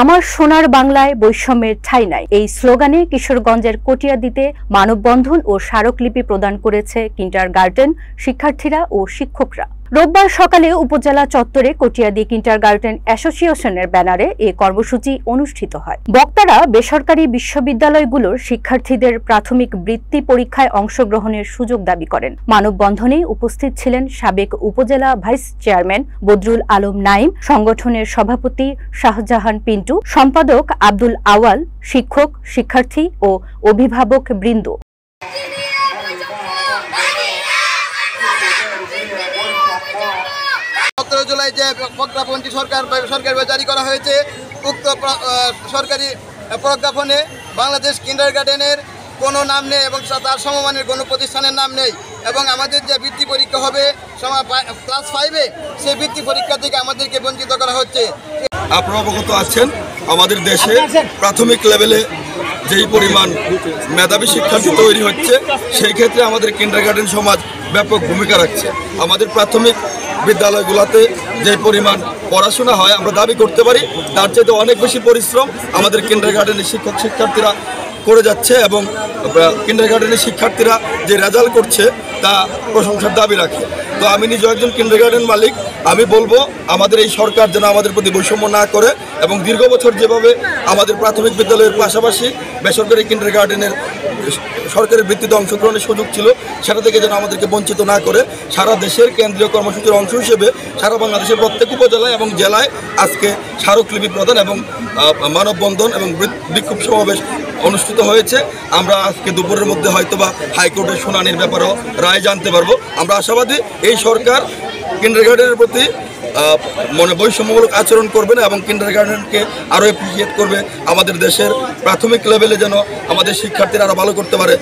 আমার সোনার বাংলায় বৈষম্যের ঠাঁই নাই এই স্লোগানে কিশোরগঞ্জের কটিয়াদীতে মানববন্ধন ও স্মারকলিপি প্রদান করেছে কিন্ডারগার্টেন শিক্ষার্থীরা ও শিক্ষকরা। রোববার সকালে উপজেলা চত্বরে কটিয়াদী কিন্ডারগার্টেন অ্যাসোসিয়েশনের ব্যানারে এ কর্মসূচি অনুষ্ঠিত হয়। বক্তারা বেসরকারি বিশ্ববিদ্যালয়গুলোর শিক্ষার্থীদের প্রাথমিক বৃত্তি পরীক্ষায় অংশগ্রহণের সুযোগ দাবি করেন। মানববন্ধনে উপস্থিত ছিলেন সাবেক উপজেলা ভাইস চেয়ারম্যান বদরুল আলম নাইম, সংগঠনের সভাপতি শাহজাহান পিন্টু, সম্পাদক আব্দুল আওয়াল, শিক্ষক, শিক্ষার্থী ও অভিভাবক বৃন্দ। 17 জুলাই যে প্রজ্ঞাপনটি সরকার জারি করা হয়েছে, উক্ত সরকারি প্রজ্ঞাপনে বাংলাদেশ কিন্ডারগার্টেনের কোনো নাম নেই এবং তার সমমানের কোনো প্রতিষ্ঠানের নাম নেই এবং আমাদের যে বৃত্তি পরীক্ষা হবে ক্লাস 5-এ সেই বৃত্তি পরীক্ষা থেকে আমাদেরকে বঞ্চিত করা হচ্ছে। আপনারা অবগত আছেন, আমাদের দেশে প্রাথমিক লেভেলে যেই পরিমাণ মেধাবী শিক্ষার্থী তৈরি হচ্ছে, সেই ক্ষেত্রে আমাদের কিন্ডারগার্টেন সমাজ ব্যাপক ভূমিকা রাখছে। আমাদের প্রাথমিক বিদ্যালয়গুলোতে যে পরিমাণ পড়াশোনা হয় আমরা দাবি করতে পারি তার চাইতে অনেক বেশি পরিশ্রম আমাদের কিন্ডারগার্টেনের শিক্ষক শিক্ষার্থীরা করে যাচ্ছে এবং কিন্ডারগার্টেনের শিক্ষার্থীরা যে রেজাল্ট করছে তা প্রশংসার দাবি রাখে। তো আমি নিজে একজন কিন্ডারগার্টেন মালিক, আমি বলবো আমাদের এই সরকার যেন আমাদের প্রতি বৈষম্য না করে এবং দীর্ঘ বছর যেভাবে আমাদের প্রাথমিক বিদ্যালয়ের পাশাপাশি বেসরকারি কিন্ডারগার্টেনের সরকারের বৃত্তিতে অংশগ্রহণের সুযোগ ছিল, সেটা থেকে যেন আমাদেরকে বঞ্চিত না করে সারা দেশের কেন্দ্রীয় কর্মসূচির অংশ হিসেবে সারা বাংলাদেশের প্রত্যেক উপজেলায় এবং জেলায় আজকে স্মারকলিপি প্রদান এবং মানববন্ধন এবং বিক্ষোভ সমাবেশ অনুষ্ঠিত হয়েছে। আমরা আজকে দুপুরের মধ্যে হয়তোবা হাইকোর্টের শুনানির ব্যাপারেও রায় জানতে পারবো। আমরা আশাবাদী এই সরকার কিন্ডারগার্টেনের প্রতি বৈষম্যমূলক আচরণ করবে না এবং কিন্ডারগার্টেনকে আরও অ্যাপ্রিসিয়েট করবে। আমাদের দেশের প্রাথমিক লেভেলে যেন আমাদের শিক্ষার্থীরা আরও ভালো করতে পারে।